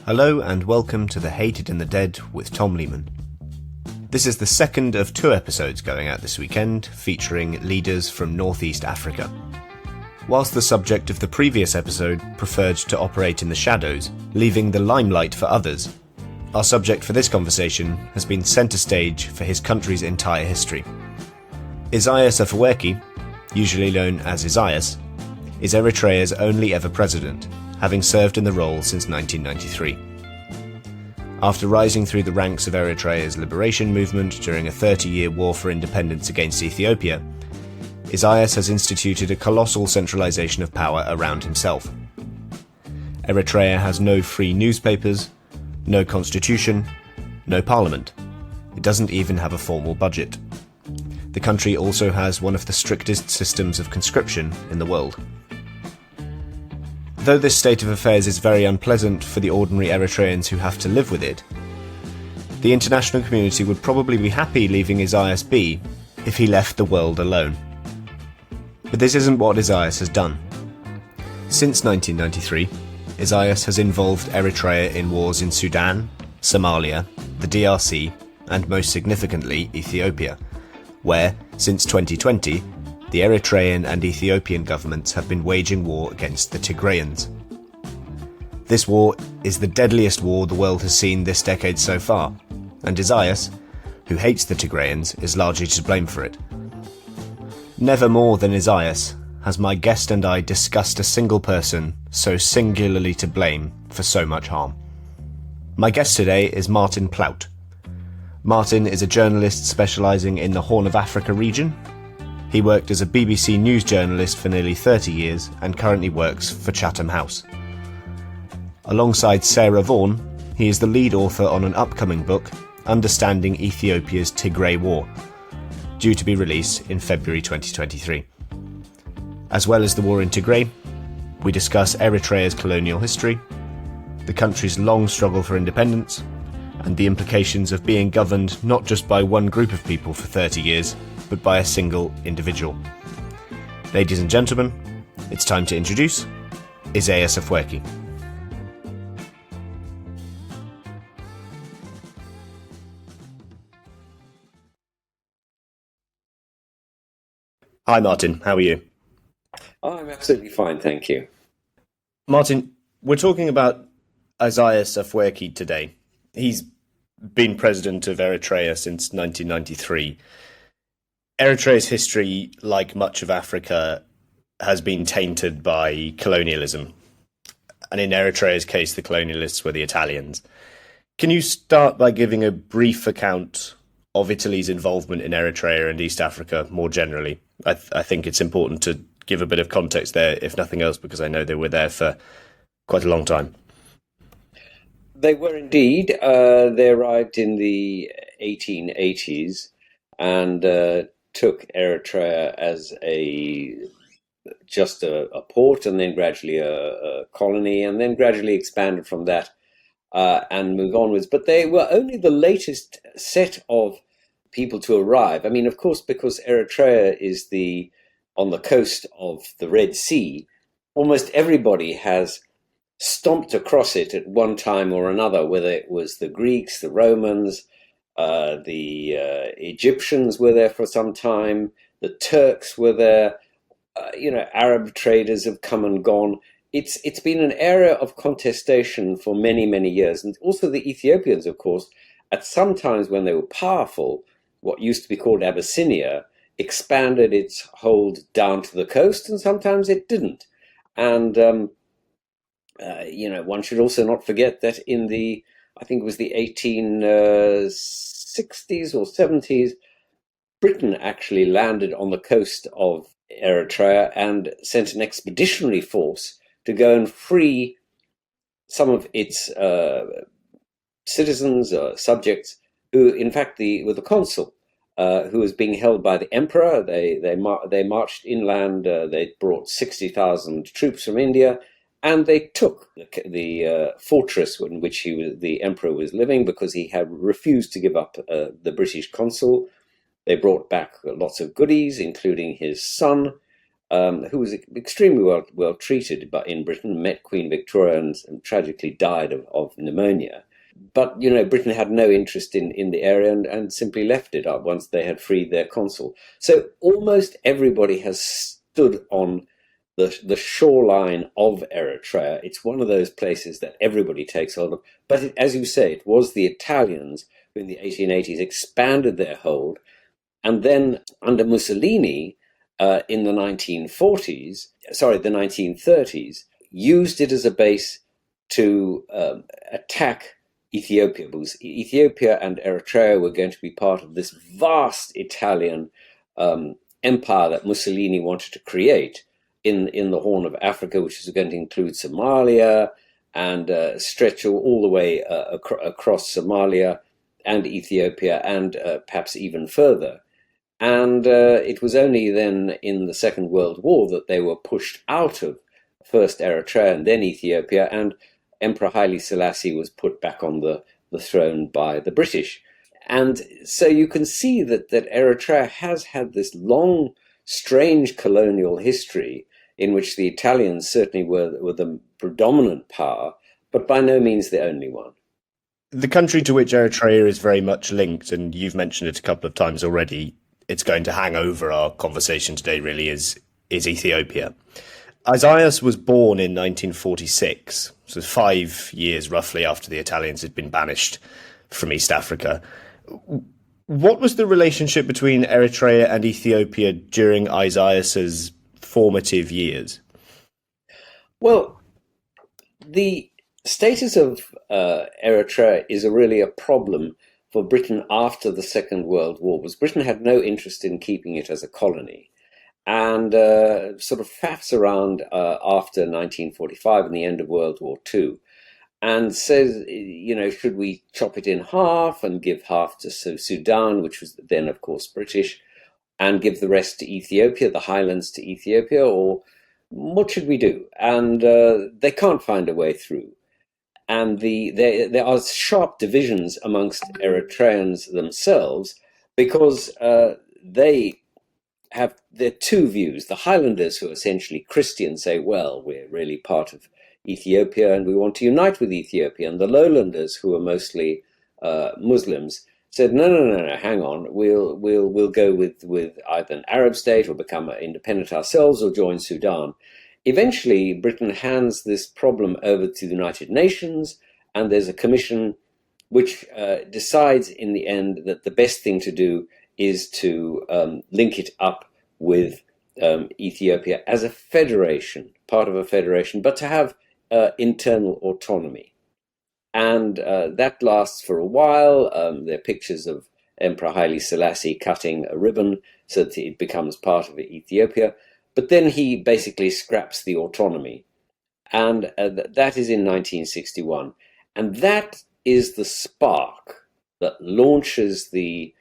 Hello and welcome to The Hated and the Dead with Tom Lehman. This is the second of two episodes going out this weekend, featuring leaders from Northeast Africa. Whilst the subject of the previous episode preferred to operate in the shadows, leaving the limelight for others, our subject for this conversation has been centre stage for his country's entire history. Isaias Afwerki, usually known as Isaias, is Eritrea's only ever president, having served in the role since 1993. After rising through the ranks of Eritrea's liberation movement during a 30-year war for independence against Ethiopia, Isaias has instituted a colossal centralisation of power around himself. Eritrea has no free newspapers, no constitution, no parliament. It doesn't even have a formal budget. The country also has one of the strictest systems of conscription in the world. Though this state of affairs is very unpleasant for the ordinary Eritreans who have to live with it, the international community would probably be happy leaving Isaias be if he left the world alone. But this isn't what Isaias has done. Since 1993, Isaias has involved Eritrea in wars in Sudan, Somalia, the DRC, and most significantly Ethiopia, where, since 2020, the Eritrean and Ethiopian governments have been waging war against the Tigrayans. This war is the deadliest war the world has seen this decade so far, and Isaias, who hates the Tigrayans, is largely to blame for it. Never more than Isaias has my guest and I discussed a single person so singularly to blame for so much harm. My guest today is Martin Platt. Martin is a journalist specialising in the Horn of Africa region. He worked as a BBC News journalist for nearly 30 years and currently works for Chatham House. Alongside Sarah Vaughan, he is the lead author on an upcoming book, Understanding Ethiopia's Tigray War, due to be released in February 2023. As well as the war in Tigray, we discuss Eritrea's colonial history, the country's long struggle for independence, and the implications of being governed not just by one group of people for 30 years, but by a single individual. Ladies and gentlemen, it's time to introduce Isaias Afwerki. Hi Martin, how are you? Oh, I'm absolutely fine, thank you. Martin, we're talking about Isaias Afwerki today. He's been president of Eritrea since 1993. Eritrea's history, like much of Africa, has been tainted by colonialism. And in Eritrea's case, the colonialists were the Italians. Can you start by giving a brief account of Italy's involvement in Eritrea and East Africa more generally? I think it's important to give a bit of context there, if nothing else, because I know they were there for quite a long time. They were indeed. They arrived in the 1880s and took Eritrea as just a port, and then gradually a colony, and then gradually expanded from that and moved onwards. But they were only the latest set of people to arrive. I mean, of course, because Eritrea is on the coast of the Red Sea, almost everybody has stomped across it at one time or another, whether it was the Greeks, the Romans, the Egyptians were there for some time, the Turks were there, Arab traders have come and gone. It's been an area of contestation for many, many years. And also the Ethiopians, of course, at some times when they were powerful, what used to be called Abyssinia, expanded its hold down to the coast, and sometimes it didn't. And, one should also not forget that in I think it was the 1860s or 70s, Britain actually landed on the coast of Eritrea and sent an expeditionary force to go and free some of its citizens, subjects, who in fact were the consul, who was being held by the emperor. They marched inland. They brought 60,000 troops from India, and they took the fortress in which the emperor was living, because he had refused to give up the British consul. They brought back lots of goodies, including his son, who was extremely well treated but in Britain, met Queen Victoria and tragically died of pneumonia. But, Britain had no interest in the area and simply left it up once they had freed their consul. So almost everybody has stood on the shoreline of Eritrea. It's one of those places that everybody takes hold of. But as you say, it was the Italians who in the 1880s expanded their hold. And then under Mussolini in the 1930s, used it as a base to attack Ethiopia, because Ethiopia and Eritrea were going to be part of this vast Italian empire that Mussolini wanted to create in the Horn of Africa, which is going to include Somalia and stretch all the way across Somalia and Ethiopia and perhaps even further. And it was only then in the Second World War that they were pushed out of first Eritrea and then Ethiopia, and Emperor Haile Selassie was put back on the throne by the British. And so you can see that Eritrea has had this long, strange colonial history in which the Italians certainly were the predominant power, but by no means the only one. The country to which Eritrea is very much linked, and you've mentioned it a couple of times already, it's going to hang over our conversation today really, is Ethiopia. Isaias was born in 1946, so 5 years roughly after the Italians had been banished from East Africa. What was the relationship between Eritrea and Ethiopia during Isaias's formative years? Well, the status of Eritrea is really a problem for Britain after the Second World War, because Britain had no interest in keeping it as a colony, and sort of faffs around after 1945 and the end of World War II, and says, should we chop it in half and give half to Sudan, which was then, of course, British, and give the rest to Ethiopia, the highlands to Ethiopia, or what should we do? And they can't find a way through. And there are sharp divisions amongst Eritreans themselves, because they have their two views. The highlanders, who are essentially Christian, say, well, we're really part of Ethiopia and we want to unite with Ethiopia. And the lowlanders, who are mostly Muslims, said, no, hang on, we'll go with either an Arab state or become independent ourselves or join Sudan. Eventually, Britain hands this problem over to the United Nations, and there's a commission which decides in the end that the best thing to do is to link it up with Ethiopia as a federation, part of a federation, but to have internal autonomy. And that lasts for a while. There are pictures of Emperor Haile Selassie cutting a ribbon so that it becomes part of Ethiopia. But then he basically scraps the autonomy. And that is in 1961. And that is the spark that launches the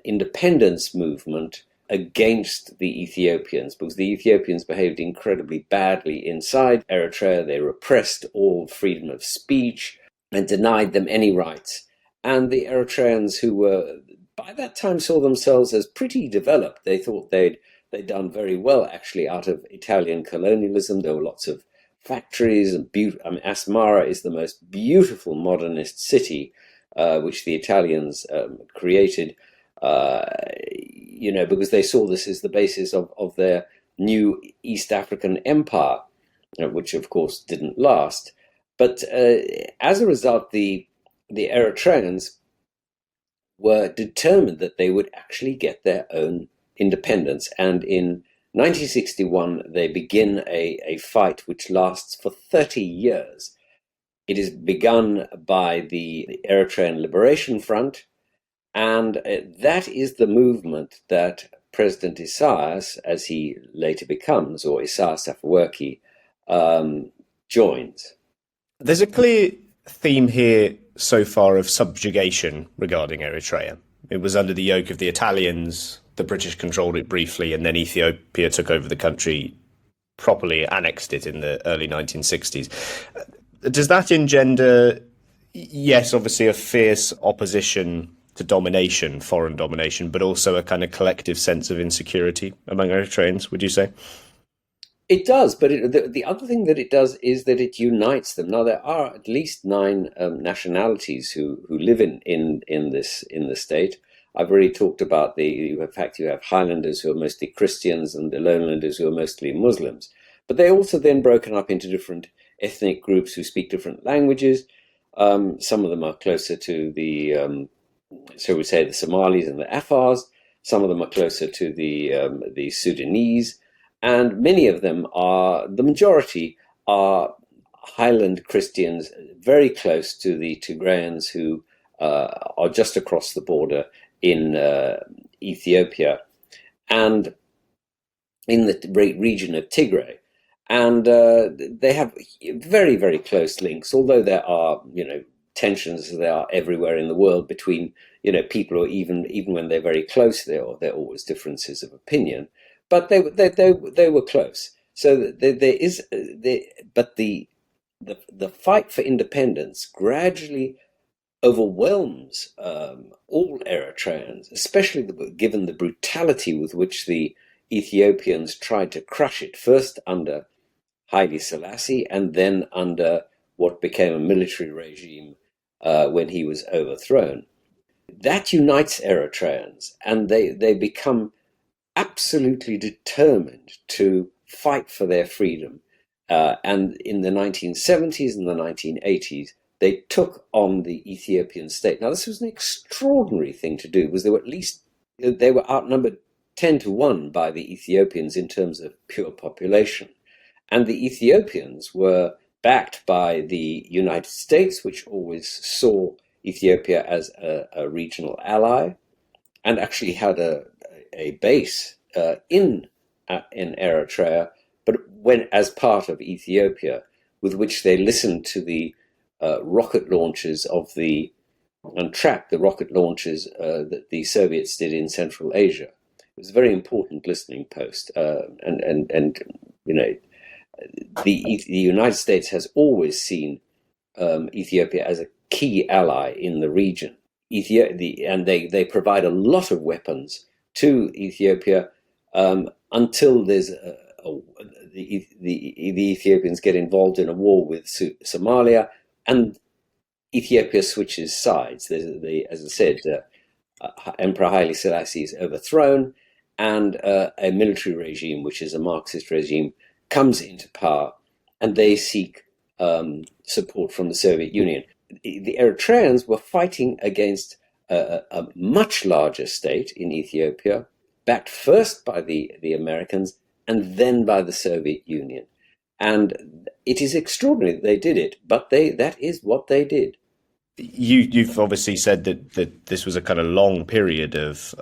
independence movement against the Ethiopians, because the Ethiopians behaved incredibly badly inside Eritrea. They repressed all freedom of speech and denied them any rights. And the Eritreans, who were by that time saw themselves as pretty developed, they thought they'd done very well actually out of Italian colonialism. There were lots of factories and Asmara is the most beautiful modernist city which the Italians created, because they saw this as the basis of their new East African empire, which of course didn't last. But as a result, the Eritreans were determined that they would actually get their own independence. And in 1961, they begin a fight which lasts for 30 years. It is begun by the Eritrean Liberation Front, and that is the movement that President Isaias, as he later becomes, or Isaias Afwerki, joins. There's a clear theme here so far of subjugation regarding Eritrea. It was under the yoke of the Italians, the British controlled it briefly, and then Ethiopia took over the country, properly annexed it in the early 1960s. Does that engender, yes, obviously a fierce opposition domination, foreign domination, but also a kind of collective sense of insecurity among Eritreans, would you say? It does, but the other thing that it does is that it unites them. Now there are at least nine nationalities who live in the state. I've already talked about in fact, you have Highlanders who are mostly Christians and the Lowlanders who are mostly Muslims. But they're also then broken up into different ethnic groups who speak different languages. Some of them are closer to so we say the Somalis and the Afars. Some of them are closer to the Sudanese. And many of them the majority are Highland Christians, very close to the Tigrayans who are just across the border in Ethiopia and in the region of Tigray. And they have very, very close links, although there are, tensions as there are everywhere in the world between, people, or even when they're very close, there are always differences of opinion. But they were close. So but the fight for independence gradually overwhelms all Eritreans, especially given the brutality with which the Ethiopians tried to crush it, first under Haile Selassie and then under what became a military regime when he was overthrown. That unites Eritreans, and they become absolutely determined to fight for their freedom. And in the 1970s and the 1980s, they took on the Ethiopian state. Now, this was an extraordinary thing to do, because they were outnumbered 10-1 by the Ethiopians in terms of pure population. And the Ethiopians were backed by the United States, which always saw Ethiopia as a regional ally, and actually had a base in Eritrea, but as part of Ethiopia, with which they listened to the rocket launches and tracked the rocket launches that the Soviets did in Central Asia. It was a very important listening post, and the United States has always seen Ethiopia as a key ally in the region. And they provide a lot of weapons to Ethiopia until there's the Ethiopians get involved in a war with Somalia, and Ethiopia switches sides. As I said, Emperor Haile Selassie is overthrown, and a military regime, which is a Marxist regime, comes into power, and they seek support from the Soviet Union. The Eritreans were fighting against a much larger state in Ethiopia, backed first by the Americans and then by the Soviet Union. And it is extraordinary that they did it, but that is what they did. You've obviously said that this was a kind of long period of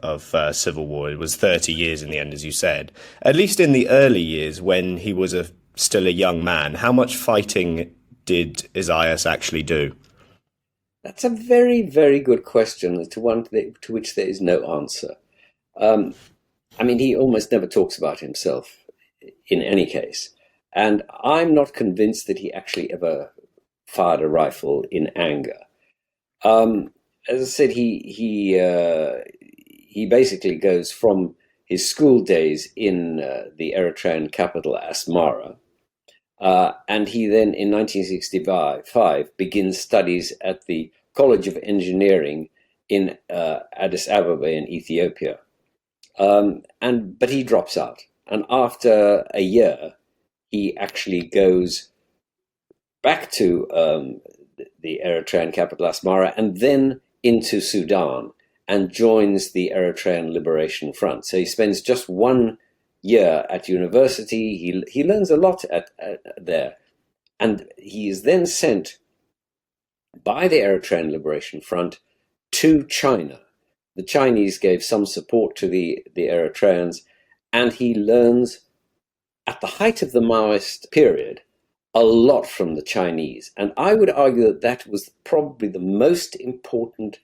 civil war. It was 30 years in the end, as you said. At least in the early years, when he was still a young man, how much fighting did Isaias actually do? That's a very, very good question, to which there is no answer. He almost never talks about himself in any case. And I'm not convinced that he actually ever fired a rifle in anger. As I said, he basically goes from his school days in the Eritrean capital, Asmara, and he then, in 1965, begins studies at the College of Engineering in Addis Ababa in Ethiopia. But he drops out. And after a year, he actually goes back to the Eritrean capital, Asmara, and then into Sudan and joins the Eritrean Liberation Front. So he spends just 1 year at university. He learns a lot there. And he is then sent by the Eritrean Liberation Front to China. The Chinese gave some support to the Eritreans, and he learns, at the height of the Maoist period, a lot from the Chinese. And I would argue that was probably the most important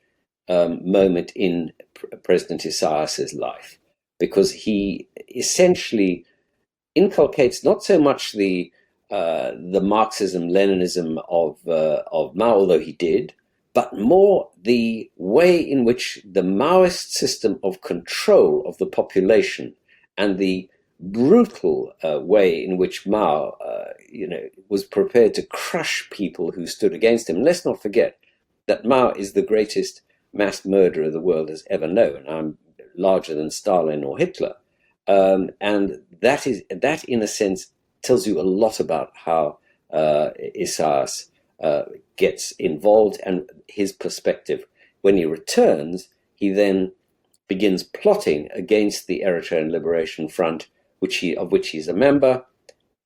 moment in President Isaias's life, because he essentially inculcates not so much the Marxism, Leninism of Mao, although he did, but more the way in which the Maoist system of control of the population and the brutal way in which Mao, was prepared to crush people who stood against him. Let's not forget that Mao is the greatest mass murderer the world has ever known. I'm larger than Stalin or Hitler, and that in a sense tells you a lot about how Isaias gets involved and his perspective. When he returns, he then begins plotting against the Eritrean Liberation Front, of which he's a member,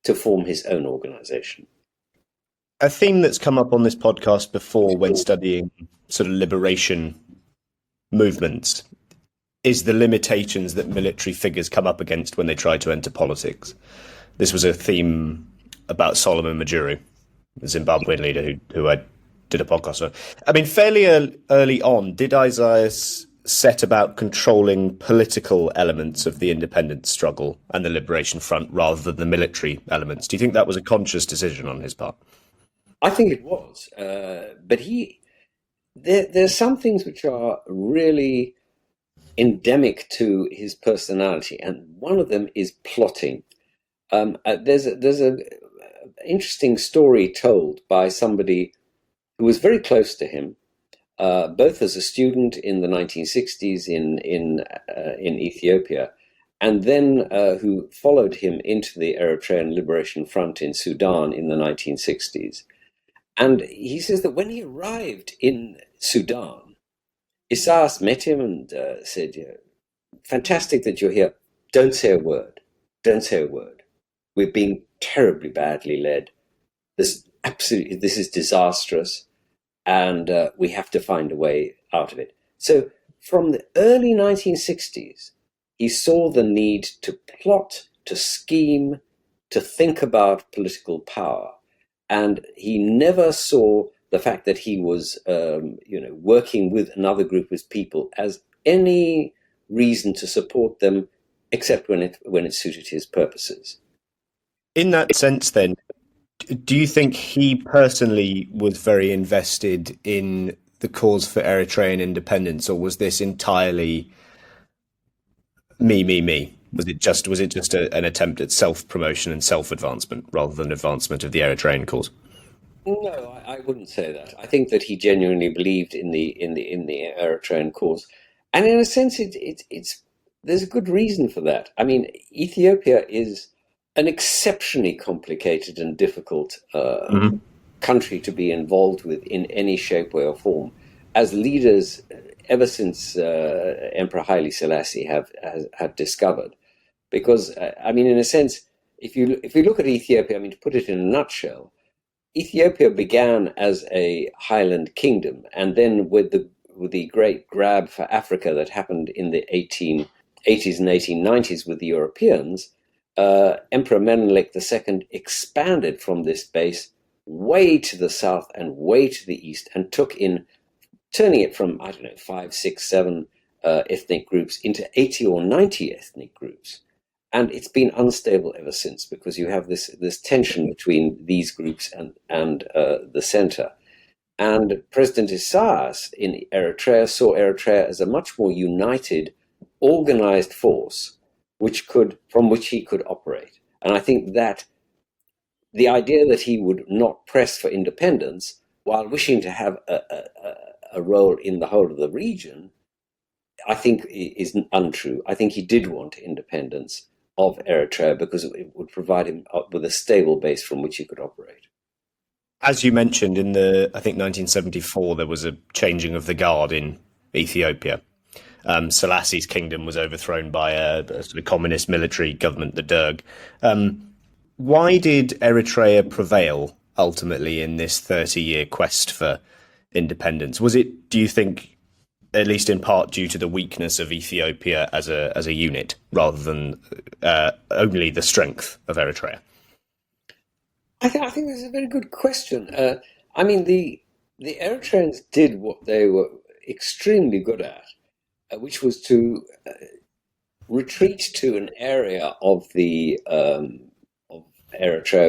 to form his own organization. A theme that's come up on this podcast before when studying sort of liberation movements is the limitations that military figures come up against when they try to enter politics. This was a theme about Solomon Majuru, the Zimbabwean leader who I did a podcast on. I mean, fairly early on, did Isaias set about controlling political elements of the independence struggle and the Liberation Front rather than the military elements? Do you think that was a conscious decision on his part? I think it was, but there's some things which are really endemic to his personality, and one of them is plotting. There's a interesting story told by somebody who was very close to him, both as a student in the 1960s in Ethiopia, and then who followed him into the Eritrean Liberation Front in Sudan in the 1960s. And he says that when he arrived in Sudan, Isaias met him and said, "Fantastic that you're here. Don't say a word. Don't say a word. We're being terribly badly led. This is disastrous, and we have to find a way out of it." So from the early 1960s, he saw the need to plot, to scheme, to think about political power. And he never saw the fact that he was, working with another group of people as any reason to support them, except when it suited his purposes. In that sense, then, do you think he personally was very invested in the cause for Eritrean independence, or was this entirely me? Was it just an attempt at self-promotion and self-advancement rather than advancement of the Eritrean cause? No, I wouldn't say that. I think that he genuinely believed in the Eritrean cause, and in a sense, there's a good reason for that. I mean, Ethiopia is an exceptionally complicated and difficult country to be involved with in any shape, way, or form. As leaders, ever since Emperor Haile Selassie have discovered, because I mean, in a sense, if you look at Ethiopia, I mean, to put it in a nutshell, Ethiopia began as a highland kingdom, and then with the great grab for Africa that happened in the 1880s and 1890s with the Europeans, Emperor Menelik II expanded from this base way to the south and way to the east, and turning it from, I don't know, 5, 6, 7 ethnic groups into 80 or 90 ethnic groups. And it's been unstable ever since, because you have this tension between these groups and the center. And President Isaias in Eritrea saw Eritrea as a much more united, organized force, from which he could operate. And I think that the idea that he would not press for independence while wishing to have a role in the whole of the region, I think is untrue. I think he did want independence of Eritrea because it would provide him with a stable base from which he could operate. As you mentioned, in I think 1974, there was a changing of the guard in Ethiopia. Selassie's kingdom was overthrown by a sort of communist military government, the Derg. Why did Eritrea prevail ultimately in this 30-year quest for independence? Was it, do you think, at least in part due to the weakness of Ethiopia as a unit, rather than only the strength of Eritrea? I think that's a very good question. I mean, the Eritreans did what they were extremely good at, which was to retreat to an area of the of Eritrea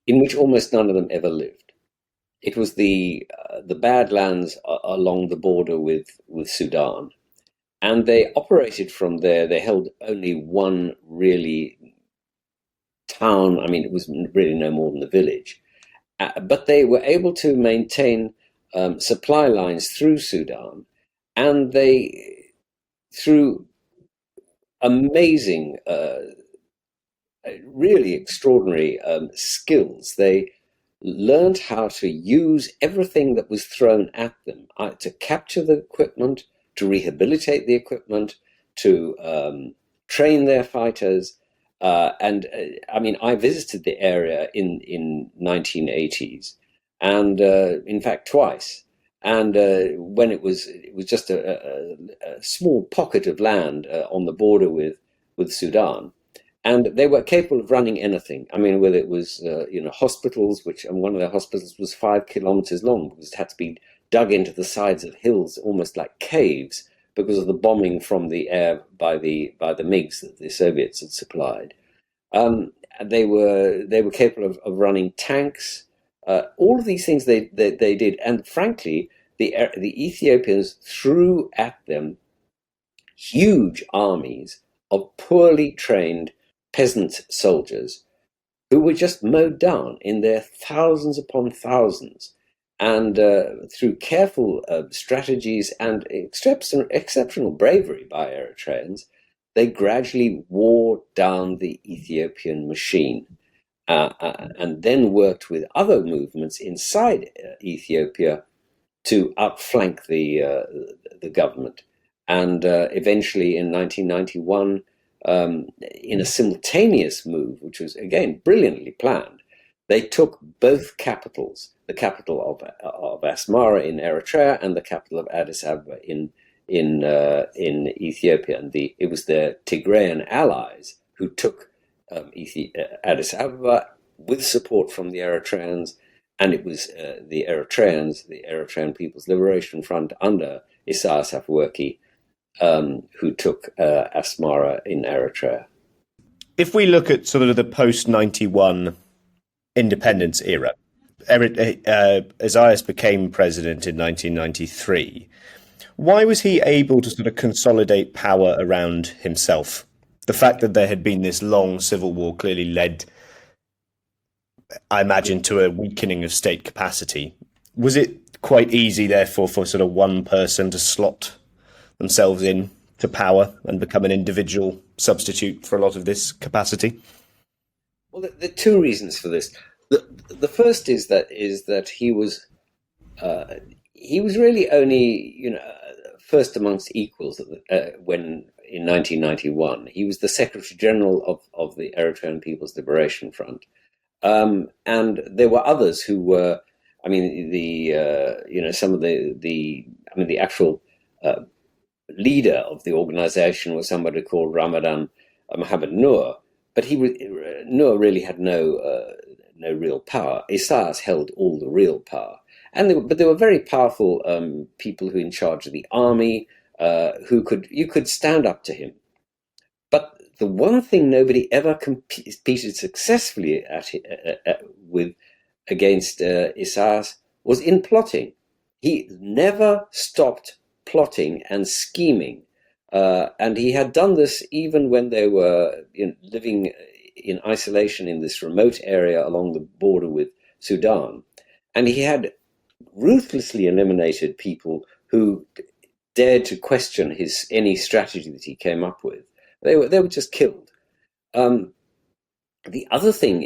in which almost none of them ever lived. it was the Badlands along the border with Sudan, and they operated from there. They held only one really town. I mean, it was really no more than a village, but they were able to maintain supply lines through Sudan, and they, through amazing, really extraordinary skills, they learned how to use everything that was thrown at them, to capture the equipment, to rehabilitate the equipment, to train their fighters. I mean, I visited the area in 1980s, and in fact twice. And when it was just a small pocket of land on the border with Sudan, and they were capable of running anything. I mean, whether it was hospitals, which, and one of their hospitals was 5 kilometers long because it had to be dug into the sides of hills, almost like caves, because of the bombing from the air by the MiGs that the Soviets had supplied. They were capable of running tanks. All of these things they did, and frankly, the Ethiopians threw at them huge armies of poorly trained peasant soldiers who were just mowed down in their thousands upon thousands. And through careful strategies and exceptional bravery by Eritreans, they gradually wore down the Ethiopian machine, and then worked with other movements inside Ethiopia to outflank the government. And eventually in 1991, in a simultaneous move, which was again brilliantly planned, they took both capitals, the capital of Asmara in Eritrea and the capital of Addis Ababa in Ethiopia. And it was their Tigrayan allies who took Addis Ababa with support from the Eritreans, and it was the Eritreans, the Eritrean People's Liberation Front under Isaias Afwerki, who took Asmara in Eritrea. If we look at sort of the post-91 independence era, Isaias became president in 1993. Why was he able to sort of consolidate power around himself? The fact that there had been this long civil war clearly led, I imagine, to a weakening of state capacity. Was it quite easy, therefore, for sort of one person to slot themselves in to power and become an individual substitute for a lot of this capacity? Well, there are two reasons for this. The first is that he was really only first amongst equals when in 1991 he was the Secretary General of the Eritrean People's Liberation Front, and there were others who were. I mean, some of the actual leader of the organization was somebody called Ramadan Mohammed Noor, but Noor really had no real power. Isaias held all the real power, but there were very powerful people who were in charge of the army, you could stand up to him. But the one thing nobody ever competed successfully against Isaias was in plotting. He never stopped plotting and scheming, and he had done this even when they were living in isolation in this remote area along the border with Sudan. And he had ruthlessly eliminated people who dared to question any strategy that he came up with. They were just killed. The other thing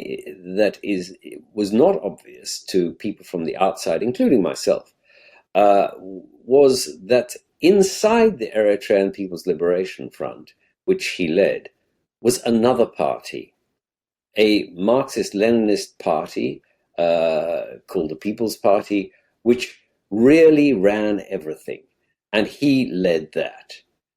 that was not obvious to people from the outside, including myself, was that inside the Eritrean People's Liberation Front, which he led, was another party, a Marxist-Leninist party called the People's Party, which really ran everything, and he led that.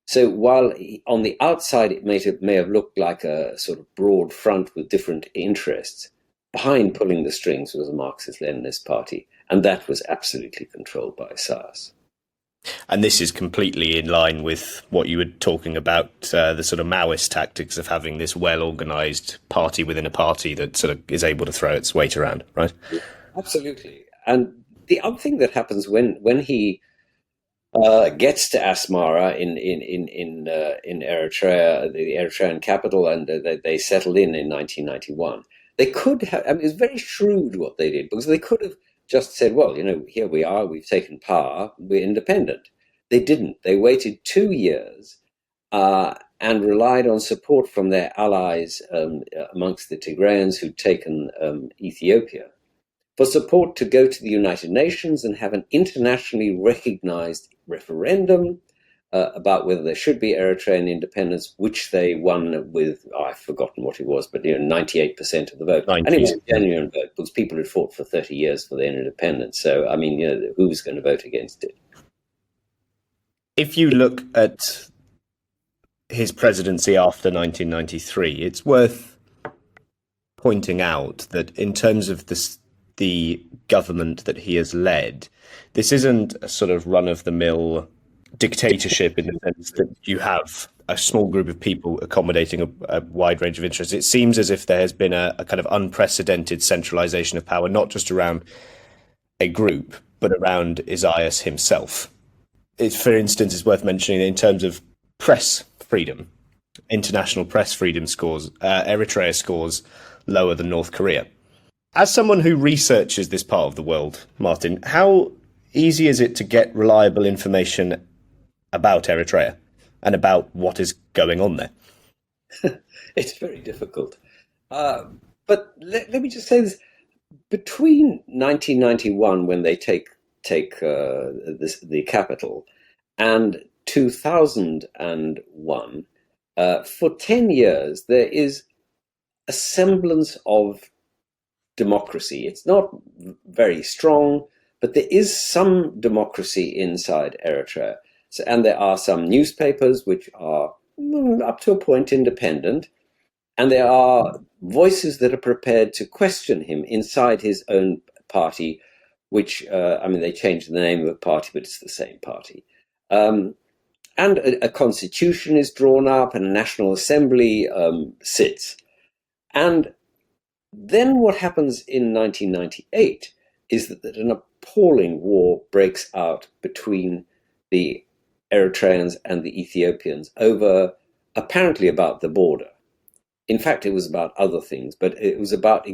So while on the outside it may have looked like a sort of broad front with different interests, behind pulling the strings was a Marxist-Leninist party, and that was absolutely controlled by Isaias. And this is completely in line with what you were talking about, the sort of Maoist tactics of having this well-organised party within a party that sort of is able to throw its weight around, right? Absolutely. And the other thing that happens when he gets to Asmara in Eritrea, the Eritrean capital, and they settled in 1991. They could have, I mean, it was very shrewd what they did, because they could have just said, well, here we are, we've taken power, we're independent. They didn't. They waited 2 years and relied on support from their allies amongst the Tigrayans who'd taken Ethiopia, for support to go to the United Nations and have an internationally recognized referendum about whether there should be Eritrean independence, which they won with, I've forgotten what it was, but 98% of the vote. 90. And it was a genuine vote, because people had fought for 30 years for their independence. So, I mean, who was going to vote against it? If you look at his presidency after 1993, it's worth pointing out that in terms of the government that he has led, this isn't a sort of run-of-the-mill dictatorship in the sense that you have a small group of people accommodating a wide range of interests. It seems as if there has been a kind of unprecedented centralization of power, not just around a group, but around Isaias himself. For instance, it's worth mentioning in terms of press freedom, international press freedom scores, Eritrea scores lower than North Korea. As someone who researches this part of the world, Martin, how easy is it to get reliable information about Eritrea and about what is going on there? It's very difficult. But let me just say this. Between 1991, when they take the capital, and 2001, for 10 years, there is a semblance of democracy. It's not very strong, but there is some democracy inside Eritrea. So, and there are some newspapers which are up to a point independent, and there are voices that are prepared to question him inside his own party, which, they changed the name of the party, but it's the same party. And a constitution is drawn up, and a national assembly sits. And then what happens in 1998 is that an appalling war breaks out between the Eritreans and the Ethiopians apparently about the border. In fact, it was about other things, but it was about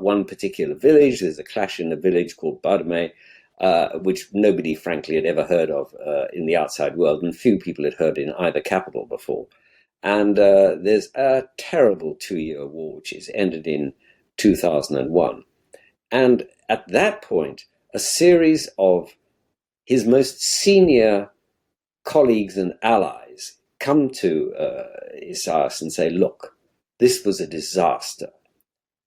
one particular village. There's a clash in a village called Badme, which nobody, frankly, had ever heard of in the outside world, and few people had heard in either capital before. And there's a terrible 2-year war, which is ended in 2001. And at that point, a series of his most senior colleagues and allies come to Isaias and say, look, this was a disaster,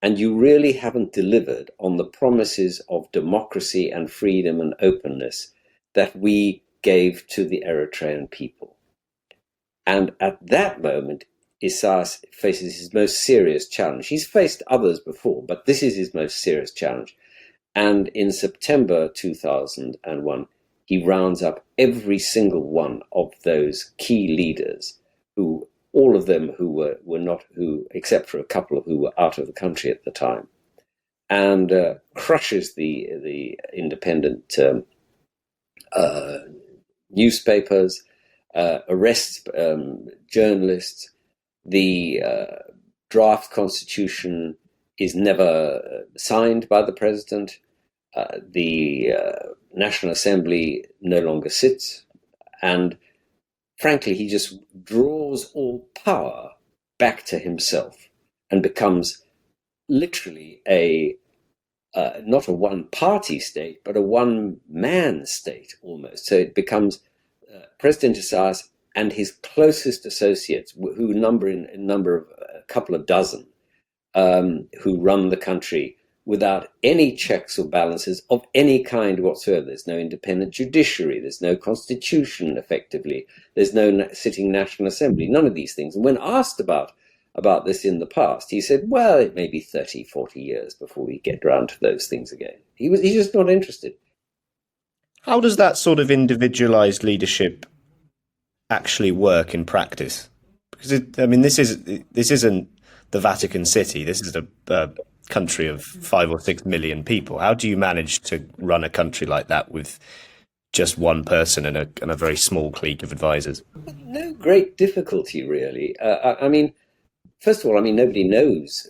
and you really haven't delivered on the promises of democracy and freedom and openness that we gave to the Eritrean people. And at that moment, Isaias faces his most serious challenge. He's faced others before, but this is his most serious challenge. And in September 2001, he rounds up every single one of those key leaders, who all of them who were not, except for a couple who were out of the country at the time, and crushes the independent newspapers, arrests journalists. The draft constitution is never signed by the president. The National Assembly no longer sits. And frankly, he just draws all power back to himself and becomes literally not a one-party state, but a one-man state almost. So it becomes President Isaias and his closest associates, who number of a couple of dozen, who run the country without any checks or balances of any kind whatsoever. There's no independent judiciary, there's no constitution effectively, there's no sitting National Assembly, none of these things. And when asked about this in the past, he said, well, it may be 30, 40 years before we get round to those things again. He's just not interested. How does that sort of individualized leadership actually work in practice? Because this isn't the Vatican City. This is a country of 5 or 6 million people. How do you manage to run a country like that with just one person and a very small clique of advisors? No great difficulty, really. I mean, first of all, I mean, nobody knows.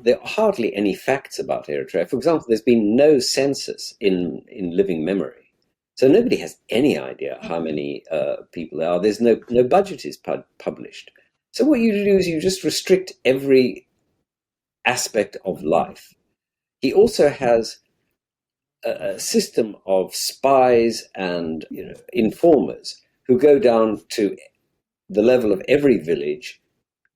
There are hardly any facts about Eritrea. For example, there's been no census in living memory. So nobody has any idea how many people there are. There's no budget is published. So what you do is you just restrict every aspect of life. He also has a system of spies and informers who go down to the level of every village.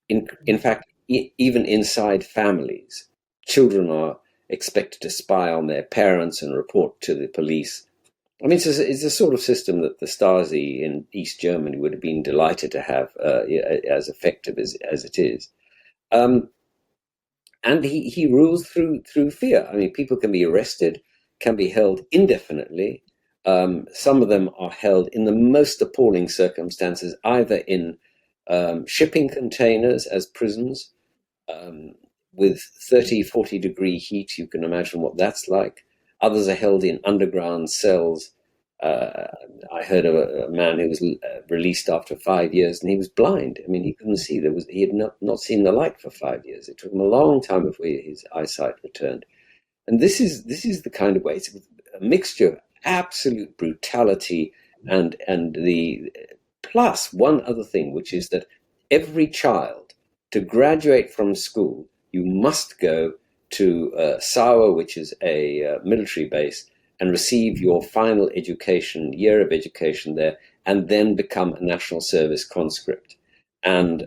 In fact, even inside families, children are expected to spy on their parents and report to the police. I mean, it's a sort of system that the Stasi in East Germany would have been delighted to have, as effective as it is. And he rules through fear. I mean, people can be arrested, can be held indefinitely. Some of them are held in the most appalling circumstances, either in shipping containers as prisons, with 30, 40 degree heat. You can imagine what that's like. Others are held in underground cells. I heard of a man who was released after 5 years, and he was blind. I mean, he couldn't see. He had not seen the light for 5 years. It took him a long time before his eyesight returned. And this is the kind of way. It's a mixture of absolute brutality and the plus one other thing, which is that every child, to graduate from school, you must go to Sawa, which is a military base, and receive your final year of education there, and then become a national service conscript. And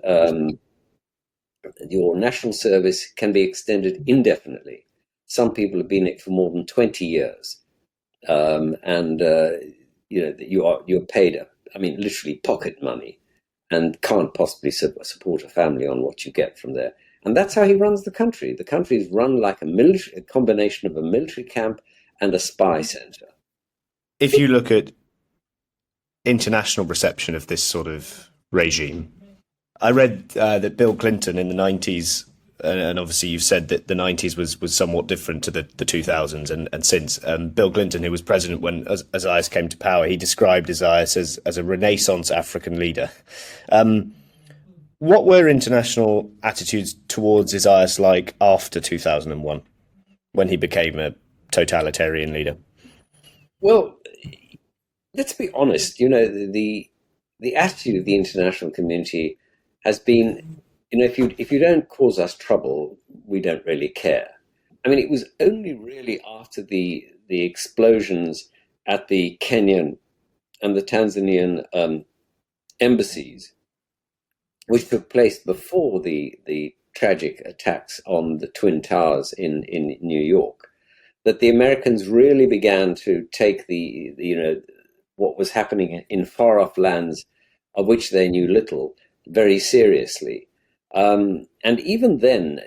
your national service can be extended indefinitely. Some people have been in it for more than 20 years. You're paid, I mean, literally pocket money, and can't possibly support a family on what you get from there. And that's how he runs the country. The country is run like a combination of a military camp and a spy center. If you look at international reception of this sort of regime, I read that Bill Clinton in the 90s, and obviously you've said that the 90s was somewhat different to the 2000s and since. Bill Clinton, who was president when Isaias came to power, he described Isaias as a Renaissance African leader. What were international attitudes towards Isaias like after 2001, when he became a totalitarian leader? Well, let's be honest. The attitude of the international community has been, if you don't cause us trouble, we don't really care. I mean, it was only really after the explosions at the Kenyan and the Tanzanian embassies, which took place before the tragic attacks on the Twin Towers in New York, that the Americans really began to take what was happening in far-off lands of which they knew little very seriously. And even then,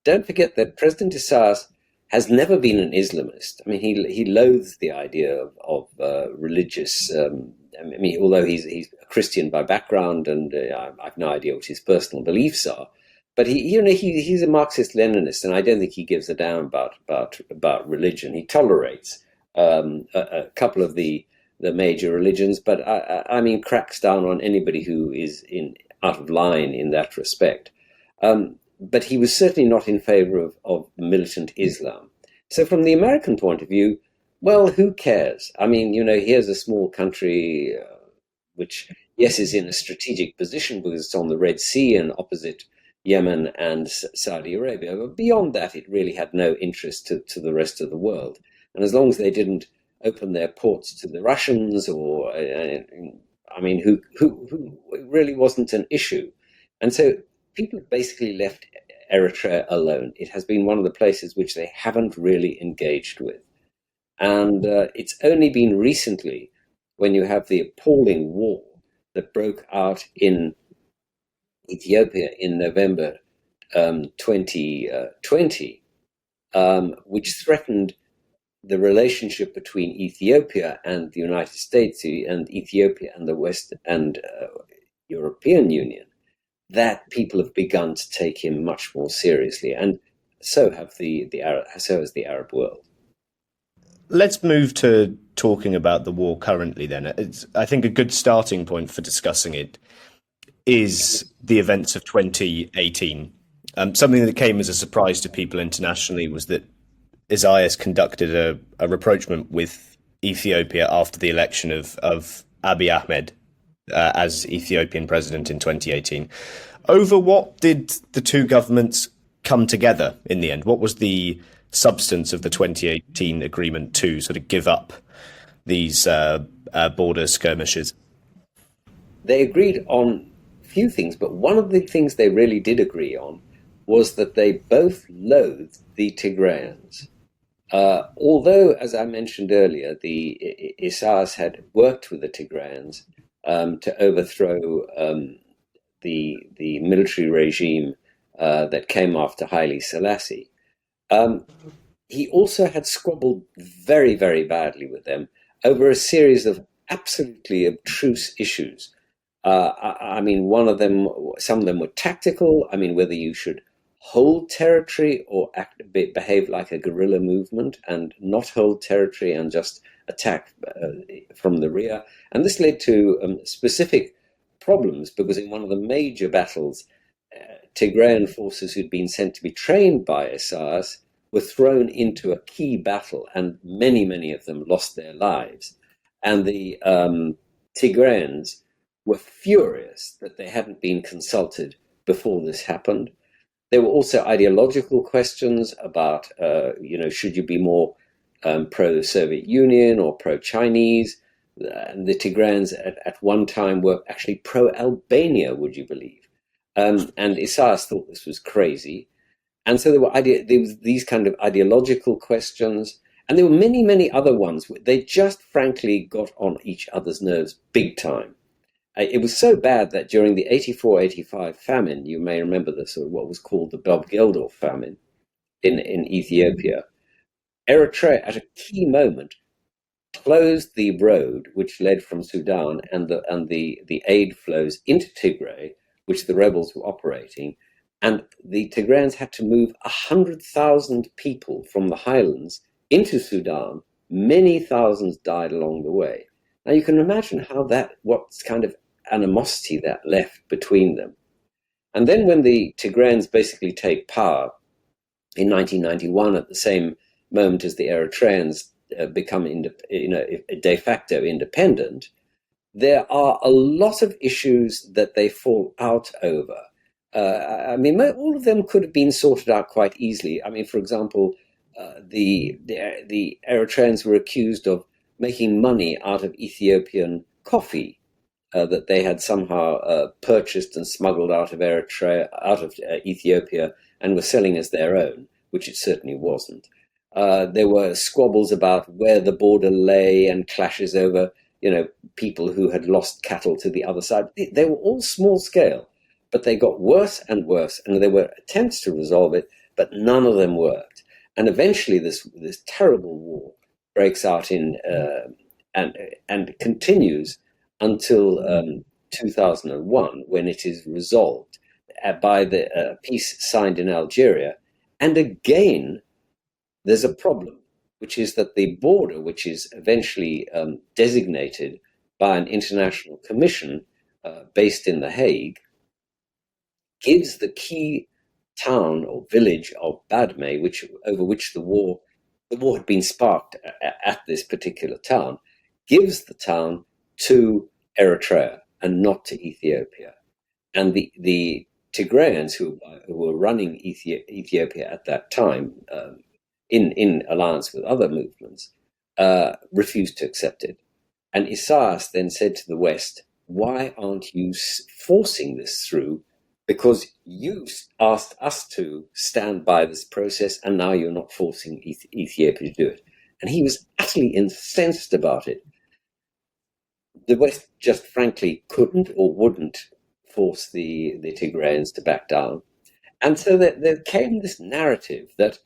don't forget that President Isaias has never been an Islamist. I mean, he loathes the idea of religious. Although he's a Christian by background, and I've no idea what his personal beliefs are, but he's a Marxist-Leninist, and I don't think he gives a damn about religion. He tolerates a couple of the major religions, but I mean cracks down on anybody who is out of line in that respect. But he was certainly not in favor of militant Islam. So from the American point of view, well, who cares? I mean, here's a small country which, yes, is in a strategic position because it's on the Red Sea and opposite Yemen and Saudi Arabia. But beyond that, it really had no interest to the rest of the world. And as long as they didn't open their ports to the Russians, or who it really wasn't an issue. And so people basically left Eritrea alone. It has been one of the places which they haven't really engaged with. And it's only been recently, when you have the appalling war that broke out in Ethiopia in November 2020, which threatened the relationship between Ethiopia and the United States, and Ethiopia and the West and European Union, that people have begun to take him much more seriously. And so have so has the Arab world. Let's move to talking about the war currently then. I think a good starting point for discussing it is the events of 2018. Something that came as a surprise to people internationally was that Isaias conducted a rapprochement with Ethiopia after the election of Abiy Ahmed as Ethiopian president in 2018. Over what did the two governments come together in the end? What was the substance of the 2018 agreement to sort of give up these border skirmishes? They agreed on a few things, but one of the things they really did agree on was that they both loathed the Tigrayans. Although, as I mentioned earlier, the Isaias had worked with the Tigrayans to overthrow the military regime that came after Haile Selassie. He also had squabbled very, very badly with them over a series of absolutely abstruse issues. I mean, some of them were tactical. I mean, whether you should hold territory or behave like a guerrilla movement and not hold territory and just attack from the rear. And this led to specific problems because in one of the major battles, Tigrayan forces who'd been sent to be trained by Isaias were thrown into a key battle, and many, many of them lost their lives. And the Tigrayans were furious that they hadn't been consulted before this happened. There were also ideological questions about, should you be more pro-Soviet Union or pro-Chinese? The Tigrayans at one time were actually pro-Albania, would you believe? And Isaias thought this was crazy. And so there was these kind of ideological questions. And there were many, many other ones. They just frankly got on each other's nerves big time. It was so bad that during the 84-85 famine, you may remember this, or what was called the Bob Geldof famine in Ethiopia, Eritrea, at a key moment, closed the road which led from Sudan and the aid flows into Tigray, which the rebels were operating, and the Tigrayans had to move 100,000 people from the highlands into Sudan. Many thousands died along the way. Now you can imagine what kind of animosity that left between them. And then when the Tigrayans basically take power in 1991, at the same moment as the Eritreans become de facto independent, there are a lot of issues that they fall out over. I mean, all of them could have been sorted out quite easily. I mean, for example, the Eritreans were accused of making money out of Ethiopian coffee that they had somehow purchased and smuggled out of Ethiopia, and were selling as their own, which it certainly wasn't. There were squabbles about where the border lay and clashes over, people who had lost cattle to the other side. They were all small scale, but they got worse and worse, and there were attempts to resolve it, but none of them worked. And eventually, this terrible war breaks out and continues until 2001, when it is resolved by the peace signed in Algeria. And again, there's a problem, which is that the border, which is eventually designated by an international commission based in The Hague, gives the key town or village of Badme, over which the war had been sparked at this particular town, gives the town to Eritrea and not to Ethiopia. And the Tigrayans who were running Ethiopia at that time, in alliance with other movements, refused to accept it. And Isaias then said to the West, why aren't you forcing this through? Because you asked us to stand by this process, and now you're not forcing Ethiopia to do it. And he was utterly incensed about it. The West just frankly couldn't or wouldn't force the Tigrayans to back down. And so there came this narrative that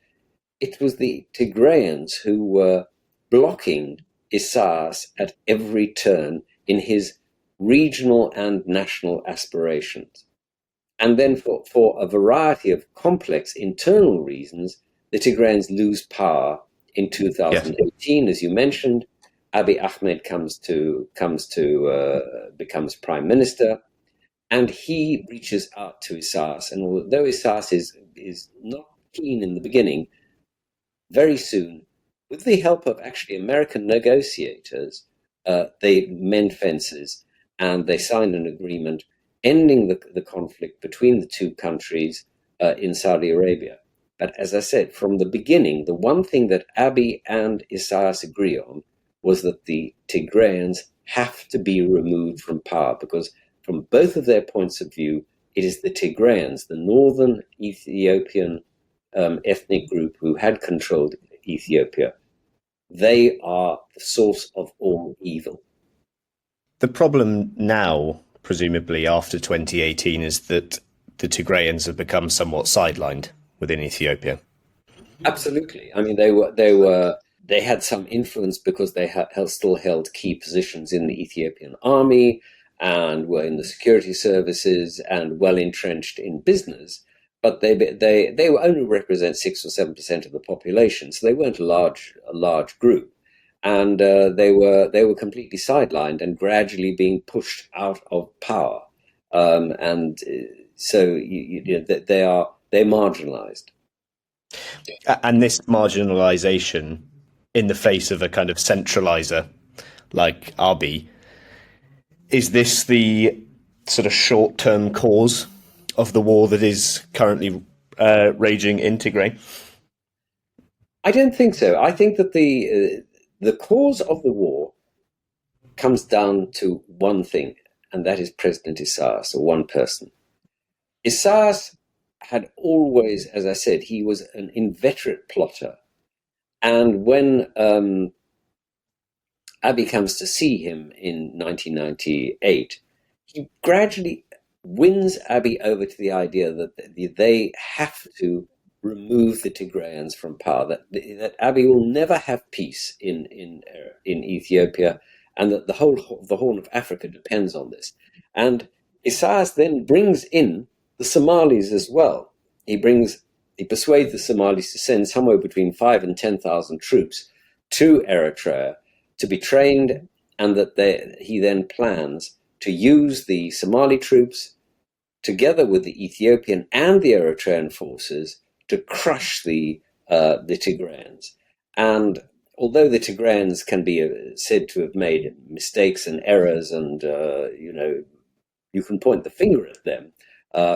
it was the Tigrayans who were blocking Isaias at every turn in his regional and national aspirations. And then for a variety of complex internal reasons, the Tigrayans lose power in Yes. 2018, as you mentioned. Abiy Ahmed becomes prime minister, and he reaches out to Isaias. And although Isaias is not keen in the beginning, very soon, with the help of actually American negotiators, they mend fences and they signed an agreement ending the conflict between the two countries in Saudi Arabia. But as I said, from the beginning, the one thing that Abiy and Isaias agree on was that the Tigrayans have to be removed from power, because from both of their points of view, it is the Tigrayans, the northern Ethiopian ethnic group who had controlled Ethiopia. They are the source of all evil. The problem now, presumably after 2018, is that the Tigrayans have become somewhat sidelined within Ethiopia. Absolutely. I mean, they had some influence because they still held key positions in the Ethiopian army and were in the security services and well entrenched in business. But they only represent 6 or 7% of the population, so they weren't a large group, and they were completely sidelined and gradually being pushed out of power, and so they're marginalized. And this marginalisation in the face of a kind of centraliser like Abiy, is this the sort of short-term cause of the war that is currently raging in Tigray? I don't think so. I think that the cause of the war comes down to one thing, and that is President Isaias, or one person. Isaias had always, as I said, he was an inveterate plotter. And when Abiy comes to see him in 1998, he gradually wins Abiy over to the idea that they have to remove the Tigrayans from power, that Abiy will never have peace in Ethiopia, and that the Horn of Africa depends on this. And Isaias then brings in the Somalis as well. He persuades the Somalis to send somewhere between 5 and 10,000 troops to Eritrea to be trained, and that he then plans to use the Somali troops together with the Ethiopian and the Eritrean forces to crush the Tigrayans. And although the Tigrayans can be said to have made mistakes and errors, and you can point the finger at them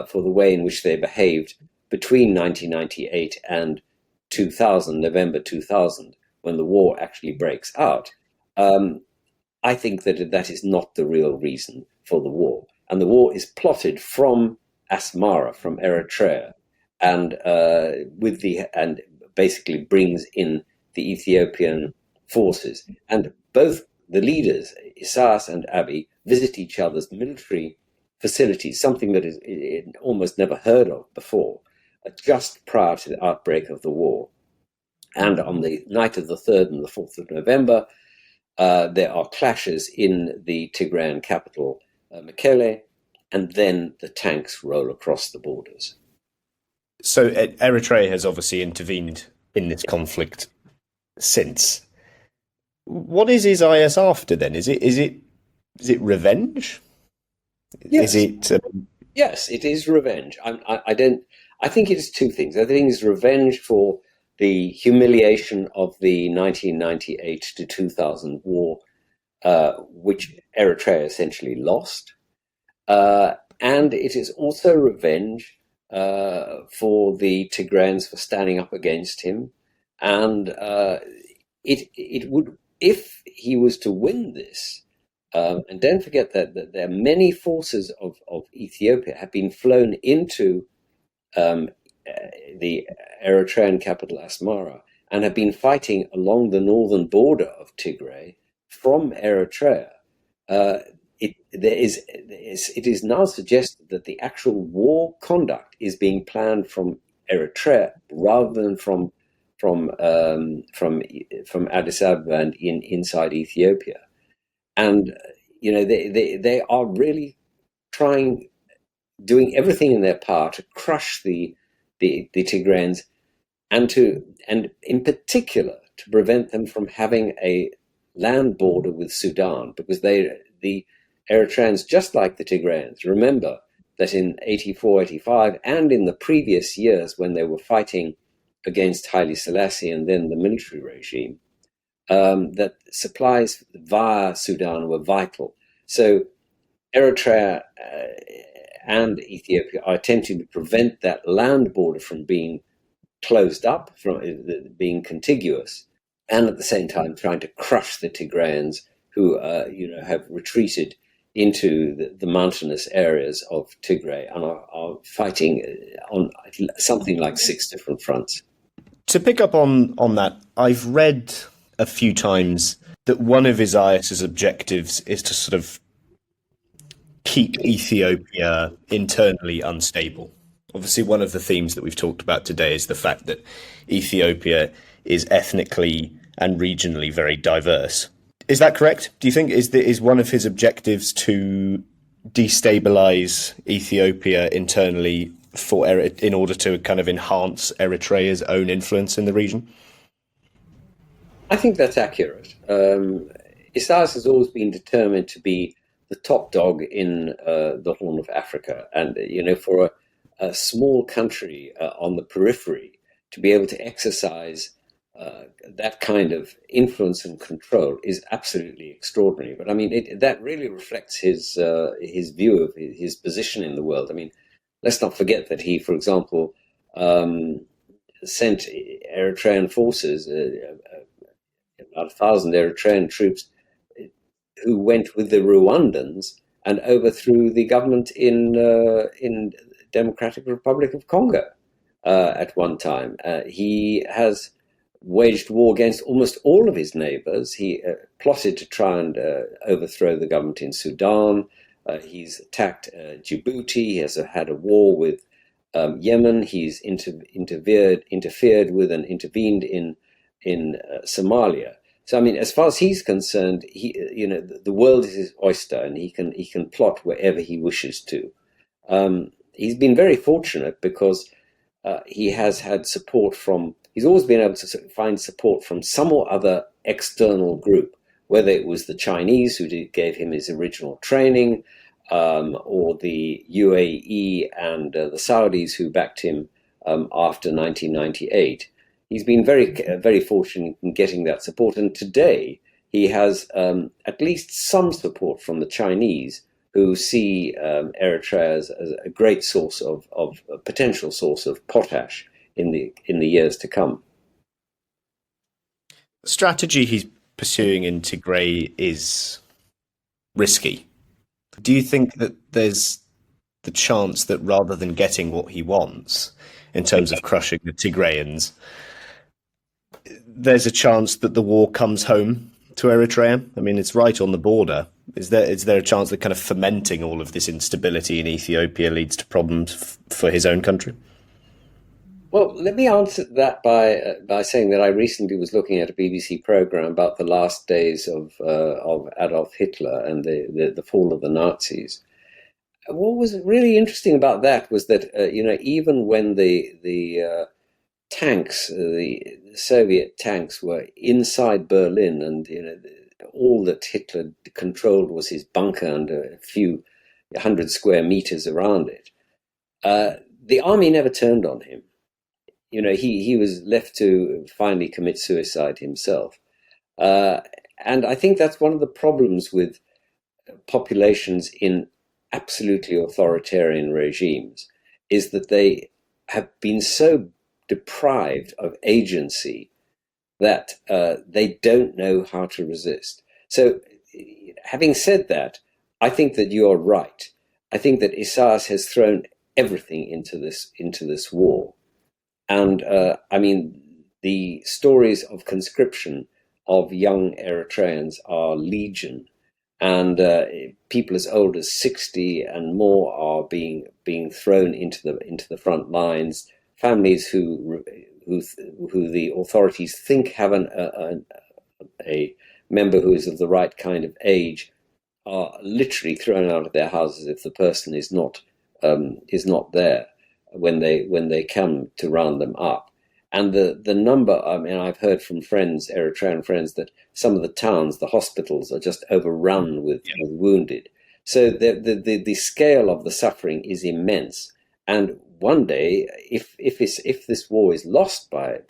for the way in which they behaved between 1998 and 2000, November 2000, when the war actually breaks out, I think that is not the real reason for the war. And the war is plotted from Asmara, from Eritrea, and basically brings in the Ethiopian forces. And both the leaders, Isaias and Abiy, visit each other's military facilities, something that is almost never heard of before, just prior to the outbreak of the war. And on the night of the 3rd and the 4th of November, there are clashes in the Tigrayan capital, Mekelle, and then the tanks roll across the borders. So Eritrea has obviously intervened in this conflict since. What is Isaias after then? Is it revenge? Yes. Is it? Yes, it is revenge. I think it is two things. I think it's revenge for the humiliation of the 1998 to 2000 war, which Eritrea essentially lost. And it is also revenge for the Tigrayans for standing up against him. And it would, if he was to win this, and don't forget that there are many forces of Ethiopia have been flown into the Eritrean capital Asmara and have been fighting along the northern border of Tigray from Eritrea. It is now suggested that the actual war conduct is being planned from Eritrea rather than from Addis Ababa and inside Ethiopia. And they are really trying doing everything in their power to crush the Tigrayans, and in particular to prevent them from having a land border with Sudan, because the Eritreans, just like the Tigrayans, remember that in 84, 85, and in the previous years when they were fighting against Haile Selassie and then the military regime, that supplies via Sudan were vital. So Eritrea and Ethiopia are attempting to prevent that land border from being closed up, from being contiguous, and at the same time trying to crush the Tigrayans who have retreated into the mountainous areas of Tigray and are fighting on something like 6 different fronts. To pick up on that, I've read a few times that one of Isaias's objectives is to sort of keep Ethiopia internally unstable. Obviously, one of the themes that we've talked about today is the fact that Ethiopia is ethnically and regionally very diverse. Is that correct? Do you think is one of his objectives to destabilize Ethiopia internally in order to kind of enhance Eritrea's own influence in the region? I think that's accurate. Isaias has always been determined to be the top dog in the Horn of Africa, and for a small country on the periphery to be able to exercise that kind of influence and control is absolutely extraordinary. But I mean, that really reflects his view of his position in the world. I mean, let's not forget that he, for example, sent Eritrean forces, about 1,000 Eritrean troops, who went with the Rwandans and overthrew the government in Democratic Republic of Congo at one time. He has waged war against almost all of his neighbors. He plotted to try and overthrow the government in Sudan. He's attacked Djibouti. He has had a war with Yemen. He's interfered with and intervened in Somalia. So I mean, as far as he's concerned, the world is his oyster, and he can plot wherever he wishes to. He's been very fortunate because he has had support from. He's always been able to find support from some or other external group, whether it was the Chinese who gave him his original training, or the UAE and the Saudis who backed him after 1998. He's been very fortunate in getting that support, and today he has at least some support from the Chinese, who see Eritrea as a great source of a potential source of potash in the years to come. The strategy he's pursuing in Tigray is risky. Do you think that there's the chance that rather than getting what he wants in terms of crushing the Tigrayans, there's a chance that the war comes home to Eritrea? I mean, it's right on the border. Is there a chance that kind of fomenting all of this instability in Ethiopia leads to problems for his own country? Well, let me answer that by saying that I recently was looking at a BBC program about the last days of Adolf Hitler and the fall of the Nazis. What was really interesting about that was that even when the tanks, the Soviet tanks, were inside Berlin, and all that Hitler controlled was his bunker and a few 100 square meters around it, the army never turned on him. He was left to finally commit suicide himself. And I think that's one of the problems with populations in absolutely authoritarian regimes, is that they have been so deprived of agency that they don't know how to resist. So, having said that, I think that you're right. I think that Isaias has thrown everything into this war. And I mean, the stories of conscription of young Eritreans are legion, and people as old as 60 and more are being thrown into the front lines. Families who the authorities think have a member who is of the right kind of age are literally thrown out of their houses if the person is not is not there when they come to round them up. And the number, I mean, I've heard from friends, Eritrean friends, that some of the towns, the hospitals, are just overrun with wounded. So the scale of the suffering is immense. And one day, if this war is lost by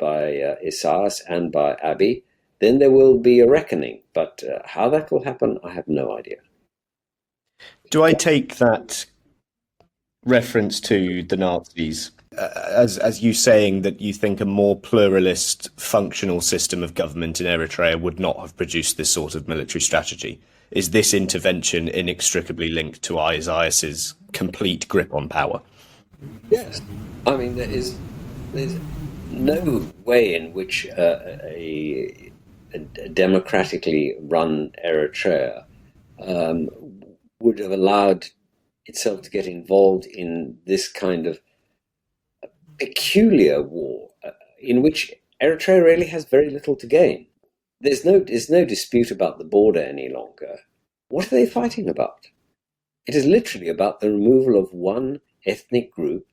Isaias and by Abiy, then there will be a reckoning. But how that will happen, I have no idea. Do I take that reference to the Nazis as you saying that you think a more pluralist, functional system of government in Eritrea would not have produced this sort of military strategy? Is this intervention inextricably linked to Isaias's complete grip on power? Yes. I mean, there's no way in which a democratically run Eritrea would have allowed itself to get involved in this kind of peculiar war in which Eritrea really has very little to gain. There's no dispute about the border any longer. What are they fighting about? It is literally about the removal of one ethnic group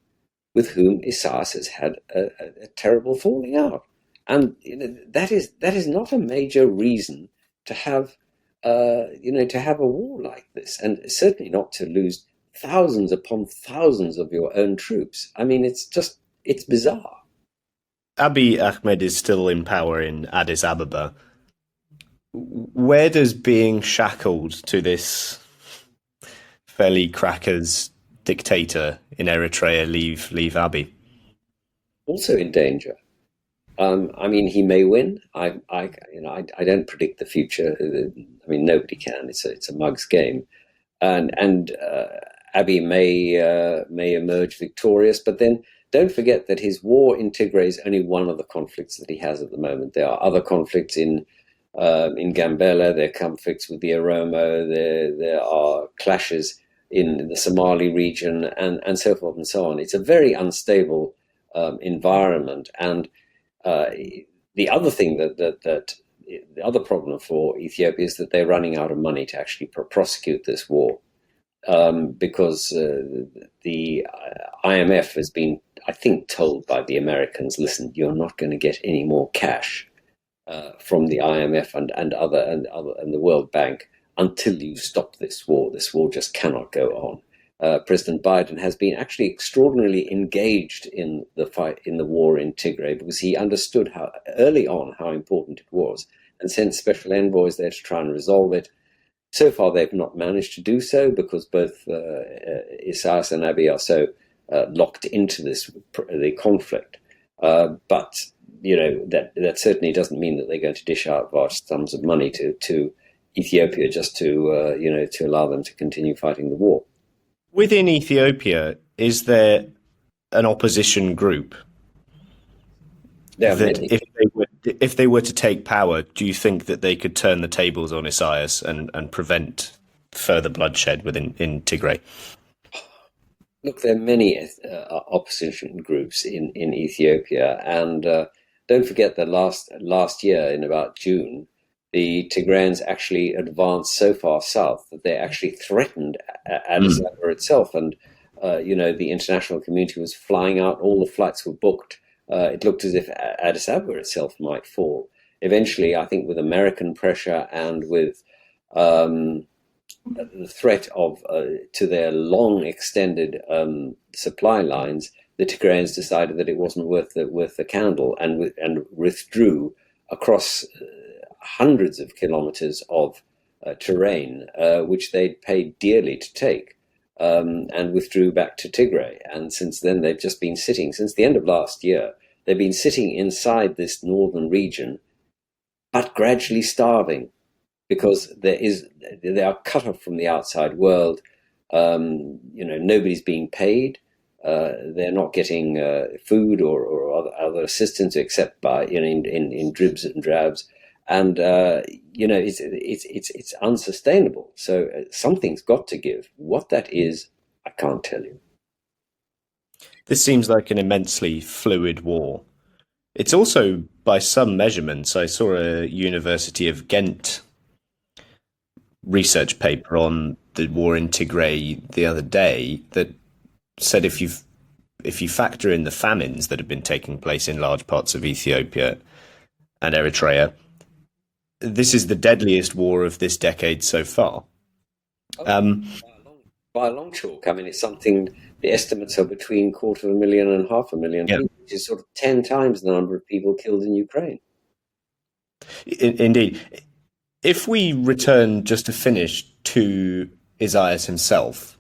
with whom Isaias has had a terrible falling out. And that is not a major reason to have to have a war like this, and certainly not to lose thousands upon thousands of your own troops. I mean, it's bizarre. Abiy Ahmed is still in power in Addis Ababa. Where does being shackled to this fairly crackers dictator in Eritrea leave Abiy? Also in danger. I mean, he may win. I don't predict the future. I mean, nobody can. It's a mug's game, and Abiy may emerge victorious. But then don't forget that his war in Tigray is only one of the conflicts that he has at the moment. There are other conflicts in Gambela. There are conflicts with the Oromo. There are clashes in the Somali region, and so forth and so on. It's a very unstable environment. And the other thing the other problem for Ethiopia is that they're running out of money to actually prosecute this war, because the IMF has been, I think, told by the Americans, listen, you're not going to get any more cash from the IMF and the World Bank until you stop this war. This war just cannot go on. President Biden has been actually extraordinarily engaged in the fight, in the war in Tigray, because he understood early on how important it was, and sent special envoys there to try and resolve it. So far, they've not managed to do so because both Isaias and Abiy are so locked into the conflict. But that certainly doesn't mean that they're going to dish out vast sums of money to Ethiopia just to allow them to continue fighting the war. Within Ethiopia, is there an opposition group that if they were to take power, do you think that they could turn the tables on Isaias and prevent further bloodshed in Tigray? Look, there are many opposition groups in Ethiopia, and don't forget that last year, in about June, the Tigrayans actually advanced so far south that they actually threatened Addis Ababa itself. And, the international community was flying out. All the flights were booked. It looked as if Addis Ababa itself might fall. Eventually, I think with American pressure and with the threat to their long extended supply lines, the Tigrayans decided that it wasn't worth the candle and withdrew across hundreds of kilometers of terrain, which they'd paid dearly to take, and withdrew back to Tigray. And since then, they've just been sitting, since the end of last year, they've been sitting inside this northern region, but gradually starving, because they are cut off from the outside world. Nobody's being paid. They're not getting food or other assistance except by in dribs and drabs. And it's unsustainable. So something's got to give. What that is, I can't tell you. This seems like an immensely fluid war. It's also, by some measurements, I saw a University of Ghent research paper on the war in Tigray the other day that said if you factor in the famines that have been taking place in large parts of Ethiopia and Eritrea, this is the deadliest war of this decade so far. Um, By a long chalk. I mean, it's something, the estimates are between 250,000 and 500,000 yeah, people, which is sort of 10 times the number of people killed in Ukraine. indeed. If we return just to finish to Isaias himself,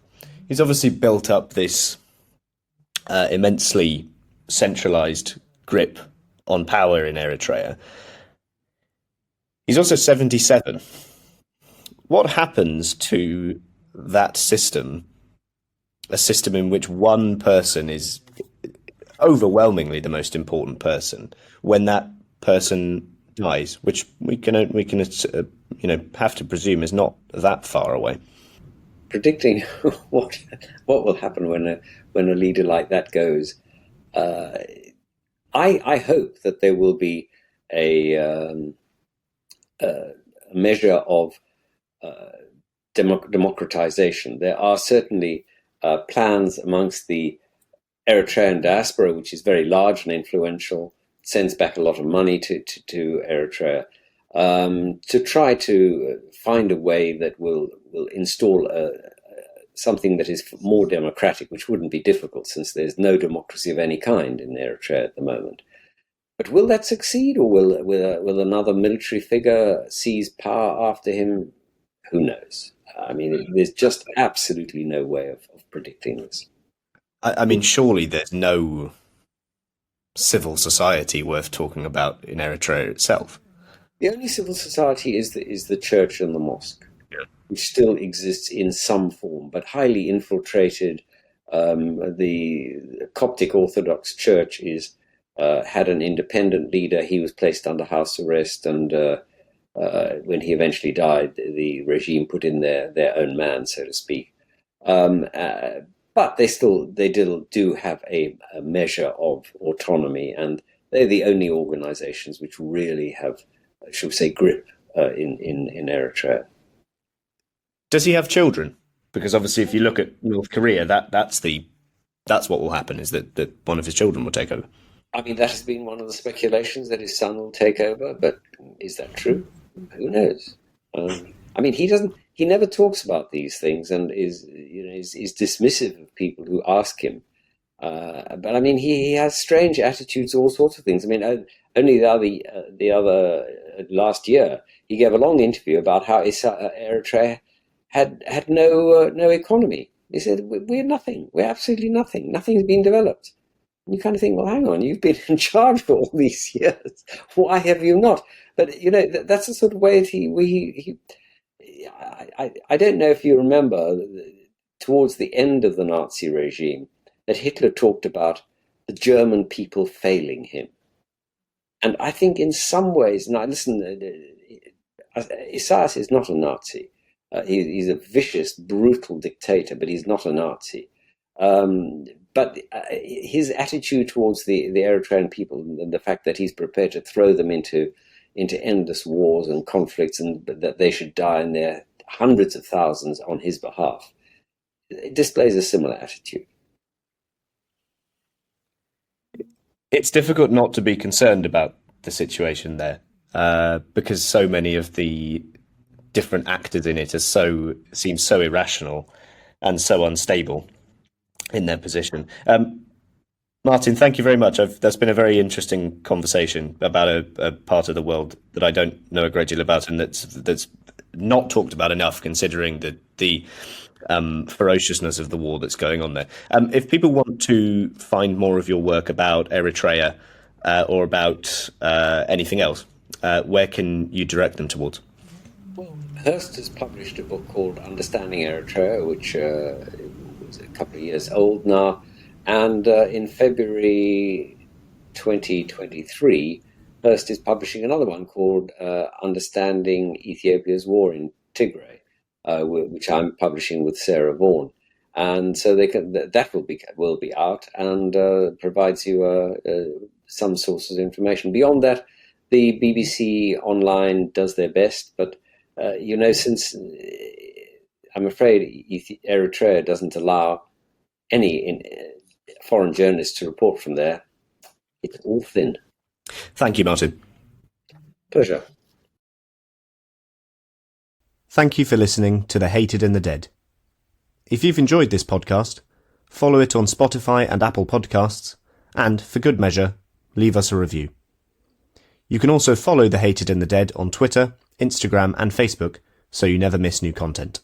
he's obviously built up this immensely centralized grip on power in Eritrea. He's also 77. What happens to that system, a system in which one person is overwhelmingly the most important person, when that person dies, which we can have to presume is not that far away? Predicting what will happen when a leader like that goes, I hope that there will be a measure of democratization. There are certainly plans amongst the Eritrean diaspora, which is very large and influential, sends back a lot of money to Eritrea, to try to find a way that will install something that is more democratic, which wouldn't be difficult since there's no democracy of any kind in Eritrea at the moment. But will that succeed, or will another military figure seize power after him? Who knows? I mean, there's just absolutely no way of predicting this. I mean, surely there's no civil society worth talking about in Eritrea itself. The only civil society is the church and the mosque, Yeah. which still exists in some form, but highly infiltrated. The Coptic Orthodox Church had an independent leader. He was placed under house arrest, and when he eventually died, the regime put in their own man, so to speak. But they do have a measure of autonomy, and they're the only organizations which really have, shall we say, grip in Eritrea. Does he have children? Because obviously, if you look at North Korea, that's what will happen, is that one of his children will take over. I mean, that has been one of the speculations, that his son will take over, but is that true? Who knows? I mean, he never talks about these things, and is dismissive of people who ask him. But I mean, he has strange attitudes, all sorts of things. I mean, only the other last year, he gave a long interview about how Eritrea had no economy. He said, "We're nothing. We're absolutely nothing. Nothing's been developed." And you kind of think, well, hang on, you've been in charge for all these years. Why have you not? But that's the sort of way I don't know if you remember, towards the end of the Nazi regime, that Hitler talked about the German people failing him. And I think in some ways, now listen, Isaias is not a Nazi. He's a vicious, brutal dictator, but he's not a Nazi. But his attitude towards the Eritrean people, and the fact that he's prepared to throw them into endless wars and conflicts, and that they should die in their hundreds of thousands on his behalf, it displays a similar attitude. It's difficult not to be concerned about the situation there, because so many of the different actors in it seem so irrational and so unstable in their position. Martin, thank you very much. That's been a very interesting conversation about a part of the world that I don't know a great deal about, and that's not talked about enough, considering the ferociousness of the war that's going on there. If people want to find more of your work about Eritrea or about anything else, where can you direct them towards? Well, Hearst has published a book called Understanding Eritrea, which was a couple of years old now. And in February 2023, Hearst is publishing another one called Understanding Ethiopia's War in Tigray, which I'm publishing with Sarah Vaughan. And so that will be out, and provides you some sources of information. Beyond that, the BBC Online does their best, but since I'm afraid Eritrea doesn't allow foreign journalists to report from there, it's all thin. Thank you, Martin. Pleasure. Thank you for listening to The Hated and the Dead. If you've enjoyed this podcast, follow it on Spotify and Apple Podcasts, and, for good measure, leave us a review. You can also follow The Hated and the Dead on Twitter, Instagram and Facebook, so you never miss new content.